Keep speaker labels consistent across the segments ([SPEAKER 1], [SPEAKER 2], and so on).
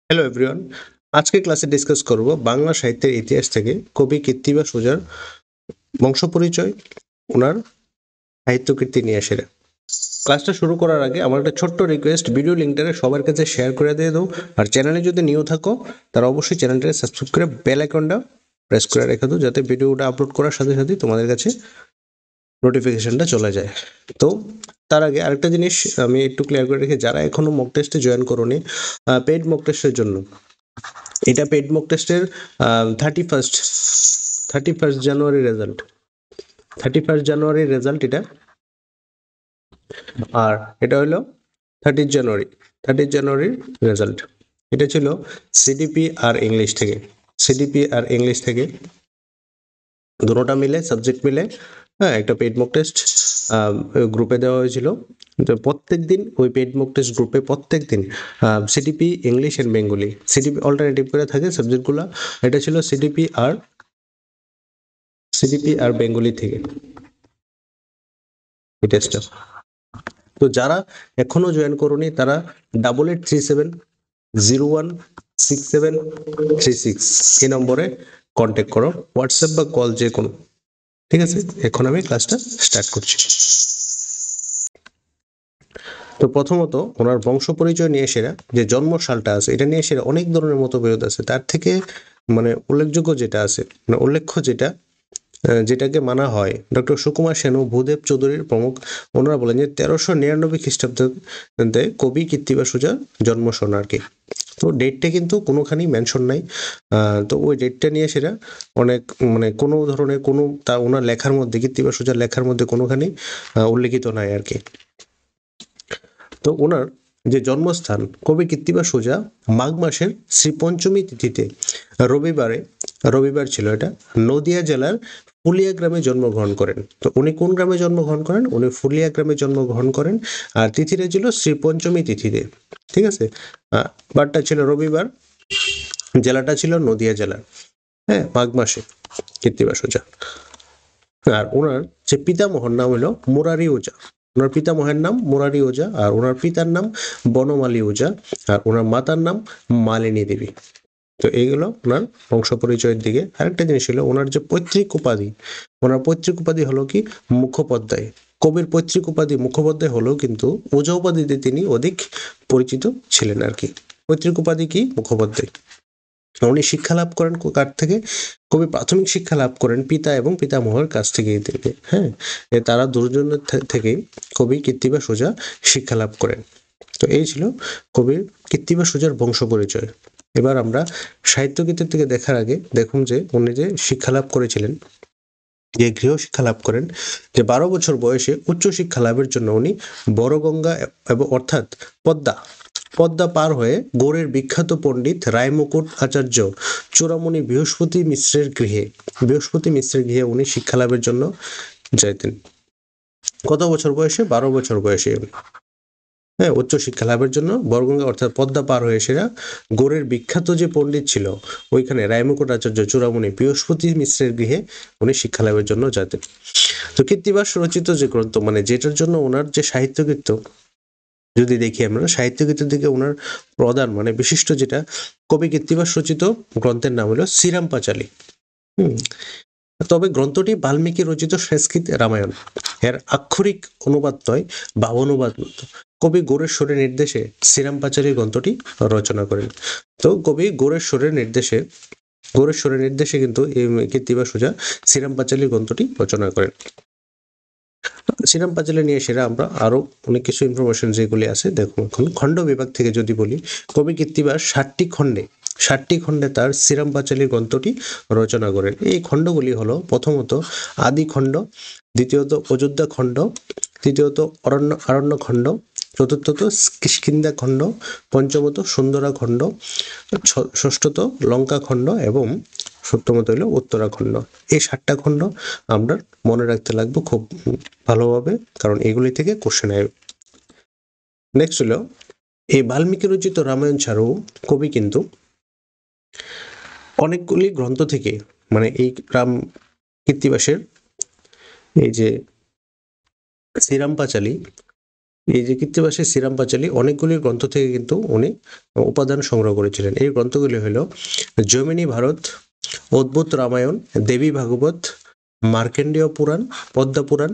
[SPEAKER 1] Hello everyone, আজকে ক্লাসে discuss করব বাংলা সাহিত্যের ইতিহাস থেকে কবি কীর্তিবাস ওঝার বংশপরিচয়, ওনার সাহিত্যকীর্তি নিয়ে এসে। ক্লাসটা শুরু করার আগে আমার একটা ছোট্ট রিকোয়েস্ট, ভিডিও লিঙ্কটা সবার কাছে শেয়ার করে দিয়ে দাও। আর চ্যানেলে যদি নিউ থাকো তারা অবশ্যই চ্যানেলটা সাবস্ক্রাইব করে বেল আইকনটা প্রেস করে রেখে দাও, যাতে ভিডিওটা আপলোড করার সাথে সাথে তোমাদের কাছে নোটিফিকেশনটা চলে যায়। তো তার আগে আরেকটা জিনিস আমি একটু ক্লিয়ার করে রেখে, যারা এখনো মক টেস্টে জয়েন করোনি, পেইড মক টেস্টের জন্য এটা পেইড মক টেস্টের 31 জানুয়ারি রেজাল্ট, 31 জানুয়ারির রেজাল্ট এটা। আর এটা হলো 30 জানুয়ারির রেজাল্ট। এটা ছিল সিডিপি আর ইংলিশ থেকে দুটোটা মিলে, সাবজেক্ট মিলে একটা পেইড মক টেস্ট গ্রুপে দেওয়া হয়েছিল। তো প্রত্যেক দিন ওই পেইড মক টেস্ট গ্রুপে প্রত্যেক দিন CDP English and Bengali, CDP alternative করে থাকে সাবজেক্টগুলো। এটা ছিল সিডিপি আর বেঙ্গলি থেকে এই টেস্টটা। তো যারা এখনো জয়েন করোনি তারা 8837016736 এই নম্বরে কন্ট্যাক্ট করো, হোয়াটসঅ্যাপ বা কল যে কোনো। ঠিক আছে, এখন আমি ক্লাসটা স্টার্ট করছি। তো প্রথমত ওনার বংশ পরিচয় নিয়ে সেরা যে জন্মসালটা আছে, এটা নিয়ে সেরা অনেক ধরনের মতবিরোধ আছে। তার থেকে মানে উল্লেখযোগ্য যেটা আছে, মানে উল্লেখ্য যেটাকে মানা হয়, ডক্টর সুকুমার সেন ও ভূদেব চৌধুরীর প্রমুখ, ওনারা বলেন যে 1399 খ্রিস্টাব্দে কবি কীর্তিবাস ওঝার জন্ম সন আর কি। তো ডেটটা কিন্তু কোনোখানি মেনশন নাই। তো ওই ডেটটা নিয়ে সেটা অনেক মানে কোনো ধরনের কোনো তা ওনার লেখার মধ্যে, কীর্তিবাস ওঝার লেখার মধ্যে কোনোখানি উল্লেখিত নাই আর কি। তো ওনার যে জন্মস্থান কবি কীর্তিবাস ওঝা মাঘ মাসের শ্রী পঞ্চমী তিথিতে রবিবার ছিল এটা, নদিয়া জেলার ফুলিয়া গ্রামে জন্মগ্রহণ করেন। তো উনি কোন গ্রামে জন্মগ্রহণ করেন? উনি ফুলিয়া গ্রামে জন্মগ্রহণ করেন। আর তিথিটা ছিল শ্রী পঞ্চমী তিথিতে। ঠিক আছে, বারটা ছিল রবিবার, জেলাটা ছিল নদিয়া জেলা, হ্যাঁ, মাঘ মাসে কীর্তিবাস ওঝা। আর ওনার যে পিতামহর নাম হলো মুরারি ওঝা। ওনার পিতামহের নাম মুরারি ওঝা, আর ওনার পিতার নাম বনমালী ওঝা, আর ওনার মাতার নাম মালিনী দেবী। তো এইগুলো ওনার বংশ পরিচয়ের দিকে। আরেকটা জিনিস ছিল ওনার যে পৈতৃক উপাধি, ওনার পৈতৃক উপাধি হলো কি মুখোপাধ্যায়। কবির পৈতৃক উপাধি মুখোপাধ্যায় হলেও কিন্তু ওঝা উপাধিতে তিনি অধিক পরিচিত ছিলেন আর কি। পৈতৃক উপাধি কি? মুখোপাধ্যায়। উনি শিক্ষা লাভ করেন কার থেকে? কবি প্রাথমিক শিক্ষা লাভ করেন পিতা এবং পিতামহের কাছ থেকে। হ্যাঁ, তারা দুজনের থেকেই কবি কীর্তিবাস ওঝা শিক্ষা লাভ করেন। তো এই ছিল কবির কীর্তিবাস ওঝার বংশ পরিচয়। এবার আমরা সাহিত্যকীর্তির থেকে দেখার আগে দেখুন যে উনি যে শিক্ষা লাভ করেছিলেন, যে গৃহ শিক্ষা লাভ করেন, যে 12 বছর বয়সে উচ্চ শিক্ষা লাভের জন্য উনি বড়গঙ্গা এবং অর্থাৎ পদ্মা পার হয়ে গৌড়ের বিখ্যাত পণ্ডিত রায়মুকুট আচার্য চূড়ামণি বৃহস্পতি মিশ্রের গৃহে উনি শিক্ষা লাভের জন্য যাইতেন। কত বছর বয়সে? 12 বছর বয়সে। হ্যাঁ, উচ্চ শিক্ষা লাভের জন্য বড়গঙ্গা অর্থাৎ পদ্মা পার হয়ে সেরা গৌড়ের বিখ্যাত যে পণ্ডিত ছিল ওইখানে রায়মুকুট আচার্য চূড়ামণি বৃহস্পতি মিশ্রের গৃহে উনি শিক্ষা লাভের জন্য যেতেন। তো কীর্তিবাস রচিত যে গ্রন্থ, মানে যেটার জন্য ওনার যে সাহিত্যকীর্ত, যদি দেখি আমরা সাহিত্যকীর্তির দিকে ওনার প্রধান মানে বিশিষ্ট যেটা কবি কীর্তিবাস রচিত গ্রন্থের নাম হলো শ্রীরাম পাঁচালী। তবে গ্রন্থটি বাল্মীকি রচিত সংস্কৃত রামায়ণ, এর আক্ষরিক অনুবাদ নয়, ভাবানুবাদ। কবি গৌড়েশ্বরের নির্দেশে শ্রীরাম পাঁচালী গ্রন্থটি রচনা করেন। তো কবি গৌড়েশ্বরের নির্দেশে কিন্তু এই কীর্তিবাস ওঝা শ্রীরাম পাঁচালী গ্রন্থটি রচনা করেন। শ্রীরাম পাঁচালী নিয়ে সেরা আমরা আরো অনেক কিছু ইনফরমেশন যেগুলি আছে দেখুন। এখন খণ্ড বিভাগ থেকে যদি বলি, কবি কীর্তিবাস 60টি খণ্ডে তার শ্রীরাম পাঁচালী গ্রন্থটি রচনা করেন। এই খণ্ডগুলি হলো প্রথমত আদি খণ্ড, দ্বিতীয়ত অযোধ্যা খণ্ড, তৃতীয়ত আরণ্য খণ্ড, চতুর্থত কিষ্কিন্ধা খণ্ড, পঞ্চমত সুন্দরা খণ্ড, ষষ্ঠত লঙ্কা খণ্ড এবং সপ্তমত হলো উত্তরাখণ্ড। এই 7টা খণ্ড আমরা মনে রাখতে লাগবে খুব ভালোভাবে, কারণ এগুলি থেকে কোশ্চেন আসবে। নেক্সট হলো এই বাল্মীকি রচিত রামায়ণ ছাড়াও কবি কিন্তু অনেকগুলি গ্রন্থ থেকে, মানে এই কীর্তিবাসের এই যে শ্রীরাম পাঁচালী এই যে কৃত্তিবাসী শ্রীরাম পাঁচালী অনেকগুলি গ্রন্থ থেকে কিন্তু উনি উপাদান সংগ্রহ করেছিলেন। এই গ্রন্থগুলি হলো জৈমিনী ভারত, অদ্ভুত রামায়ণ, দেবী ভাগবত, মার্কেন্ডীয় পুরাণ, পদ্মা পুরাণ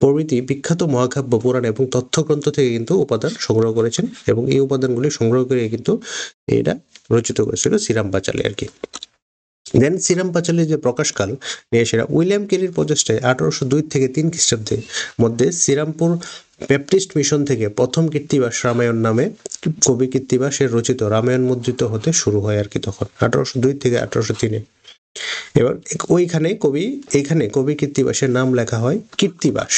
[SPEAKER 1] প্রভৃতি বিখ্যাত মহাকাব্য পুরাণ এবং তথ্যগ্রন্থ থেকে কিন্তু উপাদান সংগ্রহ করেছেন, এবং এই উপাদানগুলি সংগ্রহ করে কিন্তু এটা রচিত করেছিল শ্রীরাম পাঁচালী আর কি। দেন শ্রীরাম পাঁচালীর যে প্রকাশকাল নিয়ে সেটা উইলিয়াম কেরির প্রচেষ্টায় 1802 থেকে 3 খ্রিস্টাব্দের মধ্যে শ্রীরামপুর ব্যাপটিস্ট মিশন থেকে প্রথম কৃত্তিবাস রামায়ণ নামে কবি কৃত্তিবাসের রচিত রামায়ণ মুদ্রিত হতে শুরু হয় আর কি, তখন 1802 থেকে 1803-এ। এবার এইখানে কবি কৃত্তিবাসের নাম লেখা হয় কৃত্তিবাস।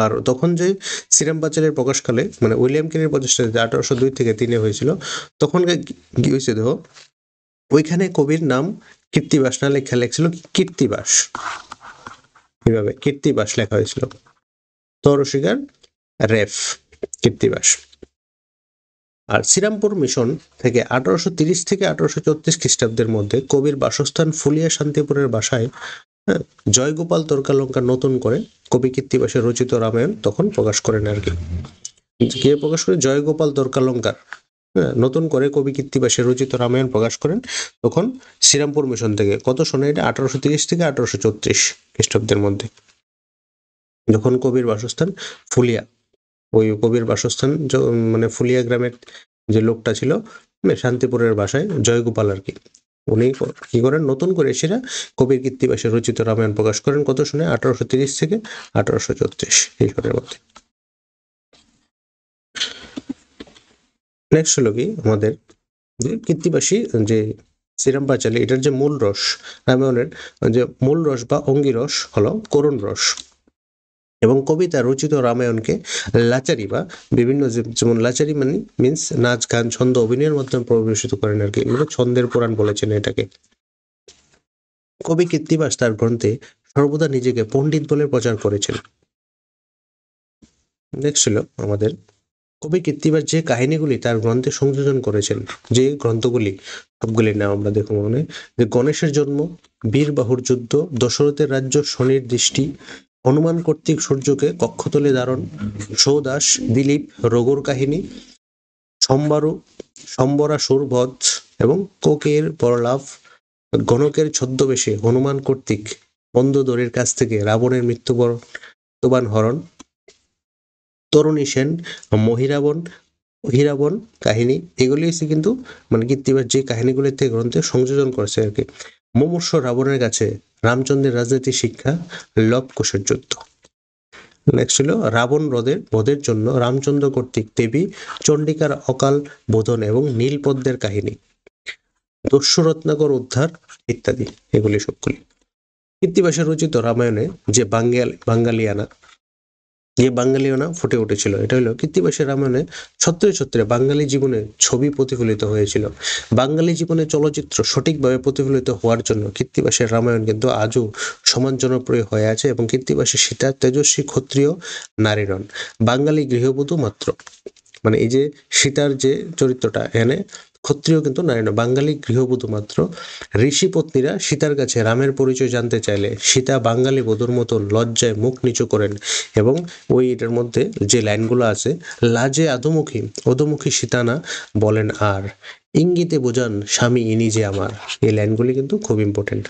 [SPEAKER 1] আর তখন যে শ্রীরাম পাঁচালীর প্রকাশকালে মানে উইলিয়াম কেরির প্রচেষ্টায় 1802 থেকে 3-এ হয়েছিল, তখন কি হয়েছে দেখো, ওইখানে কবির নাম কৃত্তিবাস না লেখা লেখছিল কীর্তিবাস, এইভাবে কীর্তিবাস লেখা হয়েছিল, তরশিকার রেফ কীর্তিবাস। আর শ্রীরামপুর মিশন থেকে 1830 থেকে 1834 খ্রিস্টাব্দের মধ্যে কবির বাসস্থান ফুলিয়া শান্তিপুরের বাসায় জয়গোপাল তর্কালঙ্কার নতুন করে কবি কৃত্তিবাসের রচিত রামায়ণ তখন প্রকাশ করেন আর কি। কে প্রকাশ করে? জয়গোপাল তর্কালঙ্কার নতুন করে কবি কৃত্তিবাসের রচিত রামায়ণ প্রকাশ করেন তখন শ্রীরামপুর মিশন থেকে। কত সনে এটা? 1830 থেকে 1834 খ্রিস্টাব্দের মধ্যে, যখন কবির বাসস্থান ফুলিয়া, ওই কবির বাসস্থান মানে ফুলিয়া গ্রামের যে লোকটা ছিল শান্তিপুরের বাসায় জয়গোপাল আর কি, উনি কি করেন, নতুন করে সেটা কবির কৃত্তিবাসের রচিত রামায়ণ প্রকাশ করেন। কত সনে? 1830 থেকে 1834 এই সনের মধ্যে। নেক্সট হলো কি আমাদের যে কৃত্তিবাসী যে শ্রীরাম পাঁচালী, এটার যে মূল রস, রামায়ণের যে মূল রস বা অঙ্গিরস হলো করুণ রস, এবং কবিতা রচিত রামায়ণকে লাচারি বা বিভিন্ন যেমন লাচারি মানে মিন্স নাচ গান ছন্দ অভিনয়ের মাধ্যমে পরিবেশিত করেন আর কি, মানে ছন্দের পুরাণ বলেছেন এটাকে। কবি কৃত্তিবাস তার গ্রন্থে সর্বদা নিজেকে পণ্ডিত বলে প্রচার করেছেন। নেক্সট ছিল আমাদের কবি কৃত্তিবাস যে কাহিনীগুলি তার গ্রন্থে সংযোজন করেছেন, যে গ্রন্থগুলি সবগুলির নাম আমরা দেখব মনে, যে গণেশের জন্ম, বীরবাহুর যুদ্ধ, দশরথের রাজ্য, শনির দৃষ্টি, হনুমান কর্তৃক সূর্যকে কক্ষতলে ধারণ, সৌদাস, দিলীপ, রঘুর কাহিনী, সম্বরাসুর বধ এবং কোকের বরলাভ, গণকের ছদ্মবেশে হনুমান কর্তৃক মন্দোদরের কাছ থেকে রাবণের মৃত্যুবান হরণ, তরুণী সেন, মহিরাবণ কাহিনী, এগুলি হচ্ছে কিন্তু মানে কৃত্তিবাস যে কাহিনীগুলিতে গ্রন্থে সংযোজন করেছে আর কি। মুমূর্ষ রাবণের কাছে রামচন্দ্রের রাজনীতি শিক্ষা, লবকুশের যুদ্ধ। নেক্সট ছিল রাবণ বধের জন্য রামচন্দ্র কর্তৃক দেবী চণ্ডিকার অকাল বোধন এবং নীলপদ্মের কাহিনী, দস্যুরত্নাকর উদ্ধার ইত্যাদি, এগুলি সবগুলি। কৃত্তিবাসের রচিত রামায়ণে যে বাঙালিয়ানা ফুটে উঠেছিল, এটা হলো কৃত্তিবাসের রামায়ণে ছত্রে ছত্রে বাঙালি জীবনে ছবি প্রতিফলিত হয়েছিল। বাঙালি জীবনে চলচ্চিত্র সঠিকভাবে প্রতিফলিত হওয়ার জন্য কৃত্তিবাসের রামায়ণ কিন্তু আজও সমান জনপ্রিয় হয়ে আছে, এবং কৃত্তিবাসের সীতা তেজস্বী ক্ষত্রিয় নারী নন, বাঙালি গৃহবধূ মাত্র। মানে এই যে সীতার যে চরিত্রটা, এখানে ক্ষত্রিয় কিন্তু নারী নয়, বাঙালি গৃহবধূ মাত্র। ঋষি পত্নীরা সীতার কাছে রামের পরিচয় জানতে চাইলে সীতা বাঙালি বধূর মতো লজ্জায় মুখ নিচু করেন, এবং ওই এটার মধ্যে যে লাইনগুলো আছে, লাজে অধমুখী সীতা না বলেন আর, ইঙ্গিতে বোঝান স্বামী ইনি যে আমার। এই লাইনগুলি কিন্তু খুব ইম্পর্টেন্ট।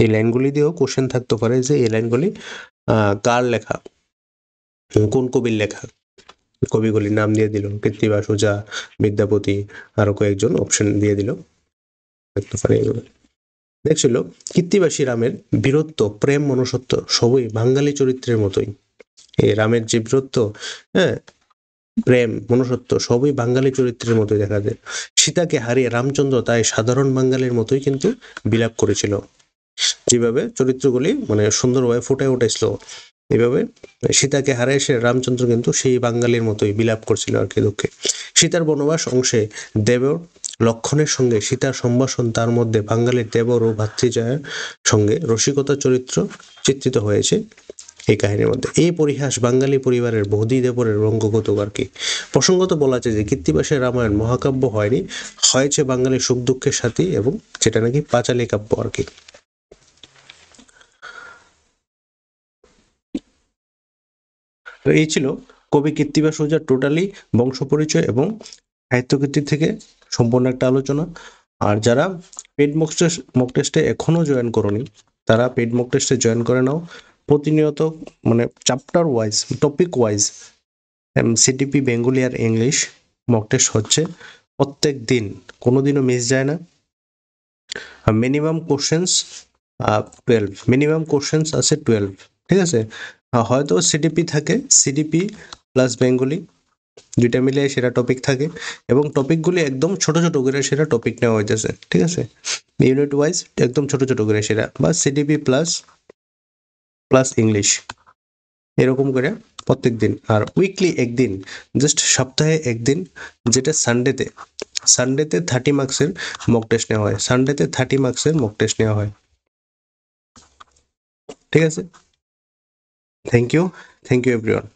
[SPEAKER 1] এই লাইনগুলি দিয়েও কোশ্চেন থাকতে পারে যে এই লাইনগুলি কার লেখা, কোন কবির লেখা। কবিগুলির নাম দিয়ে দিল, কৃত্তিবাস, ওঝা, বিদ্যাপতি, আরো কয়েকজন অপশন দিয়ে দিল, দেখতে পারে এগুলো। নেক্সট হলো কৃত্তিবাসী রামের বীরত্ব, প্রেম, মনুষ্যত্ব সবই বাঙালি চরিত্রের মতোই। এই রামের যে বীরত্ব, প্রেম, মনুষ্যত্ব সবই বাঙালি চরিত্রের মতোই দেখা যায়। সীতাকে হারিয়ে রামচন্দ্র তাই সাধারণ বাঙালির মতোই কিন্তু বিলাপ করেছিল, যেভাবে চরিত্রগুলি মানে সুন্দরভাবে ফুটে উঠেছিল, এইভাবে সীতাকে হারিয়ে সে রামচন্দ্র কিন্তু সেই বাঙালির মতোই বিলাপ করছিল আর কি দুঃখে। সীতার বনবাস অংশে দেবর লক্ষণের সঙ্গে সীতার সম্ভাষণ, তার মধ্যে বাঙালির দেবর ও ভাতৃজয়ের সঙ্গে রসিকতা চরিত্র চিত্রিত হয়েছে এই কাহিনীর মধ্যে। এই পরিহাস বাঙালি পরিবারের বৌদি দেবরের রঙ্গকৌতুক আর কি। প্রসঙ্গত বলা যায় যে কৃত্তিবাসের রামায়ণ মহাকাব্য হয়নি, হয়েছে বাঙালির সুখ দুঃখের সাথী, এবং যেটা নাকি পাঁচালী কাব্য আর কি। তো এই ছিল কবি কীর্তিবা সোজা টোটালি বংশ পরিচয় এবং সাহিত্য কীর্তি থেকে সম্পূর্ণ একটা আলোচনা। আর যারা পেড মক টেস্টে এখনো জয়েন করোনি তারা পেড মক টেস্টে জয়েন করে নাও। প্রতিনিয়ত মানে chapter wise, topic wise CTP Bengali আর ইংলিশ মক টেস্ট হচ্ছে প্রত্যেক দিন, কোনোদিনও মিস যায় না। মিনিমাম কোশ্চেন্স 12, মিনিমাম কোশ্চেন্স আছে 12, ঠিক আছে। হয়তো সিডিপি থাকে, সিডিপি প্লাস বেঙ্গলি দুইটা মিলে সেটা টপিক থাকে, এবং টপিকগুলি একদম ছোট ছোট করে সেটা টপিক নেওয়া হইতেছে, ঠিক আছে। ইউনিট ওয়াইজ একদম ছোট ছোট করে সেটা, বা সিডিপি প্লাস প্লাস ইংলিশ এরকম করে প্রত্যেক দিন। আর উইকলি একদিন, জাস্ট সপ্তাহে একদিন, যেটা সানডেতে 30 মার্কসের মক টেস্ট নেওয়া হয়, সানডেতে 30 মার্কসের মক টেস্ট নেওয়া হয়, ঠিক আছে। Thank you everyone.